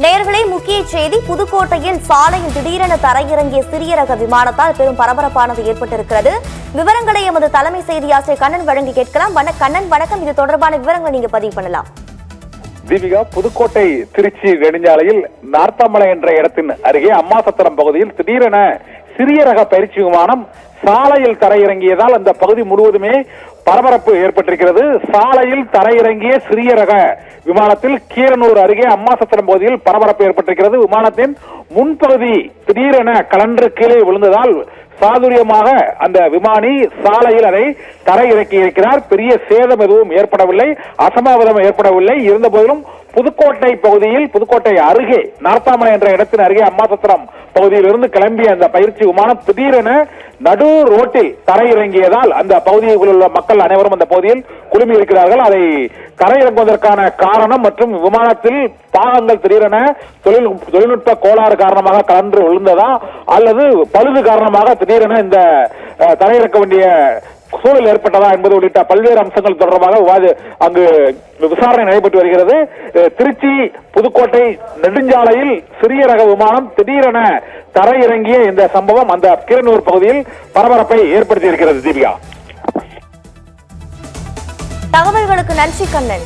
நேயர்களே, முக்கிய செய்தி. புதுக்கோட்டையில் சாலையில் திடீரென தரையிறங்கிய சிறிய ரக விமானத்தால் பெரும் பரபரப்பானது ஏற்பட்டிருக்கிறது. விவரங்களை எமது தலைமை செய்தியாளர் கண்ணன் வழங்கி கேட்கலாம். கண்ணன், வணக்கம். இது தொடர்பான விவரங்களை நீங்க பதிவு பண்ணலாம். தீபிகா, புதுக்கோட்டை திருச்சி நெடுஞ்சாலையில் நார்த்தாமலை என்ற இடத்தின் அருகே அம்மாசத்திரம் பகுதியில் திடீரென சிறிய ரக பயிற்சி விமானம் சாலையில் தரையிறங்கியதால் அந்த பகுதி முழுவதுமே பரபரப்பு ஏற்பட்டிருக்கிறது. சாலையில் தரையிறங்கிய சிறிய ரக விமானத்தில் கீரனூர் அருகே அம்மாசத்திரம் பகுதியில் பரபரப்பு ஏற்பட்டிருக்கிறது. விமானத்தின் முன்பகுதி திடீரென கலன்று கீழே விழுந்ததால் சாதுரியமாக அந்த விமானி சாலையில் அதை தரையிறக்கி இருக்கிறார். பெரிய சேதம் எதுவும் ஏற்படவில்லை, அசம்பாவிதம் ஏற்படவில்லை. இருந்த போதிலும் புதுக்கோட்டை பகுதியில், புதுக்கோட்டை அருகே நார்த்தாமலை என்ற இடத்தின் அருகே அம்மாசத்திரம் பகுதியில் இருந்து கிளம்பிய அந்த பயிற்சி விமானம் திடீரென நடு ரோட்டில் தரையிறங்கியதால் அந்த பகுதியில் உள்ள மக்கள் அனைவரும் அந்த பகுதியில் குழுமி இருக்கிறார்கள். அதை தரையிறங்குவதற்கான காரணம் மற்றும் விமானத்தில் பாகங்கள் திடீரென தொழில்நுட்ப கோளாறு காரணமாக கலன்று விழுந்ததா அல்லது பழுது காரணமாக திடீரென இந்த தரையிறக்க வேண்டிய சூழல் ஏற்பட்டதா என்பது உள்ளிட்ட பல்வேறு அம்சங்கள் தொடர்பாக அங்கு விசாரணை நடைபெற்று வருகிறது. திருச்சி புதுக்கோட்டை நெடுஞ்சாலையில் சிறிய ரக விமானம் திடீரென தரையிறங்கிய இந்த சம்பவம் அந்த கீரனூர் பகுதியில் பரபரப்பை ஏற்படுத்தி இருக்கிறது. தீபிகா, தகவல்களுக்கு நன்றி கண்ணன்.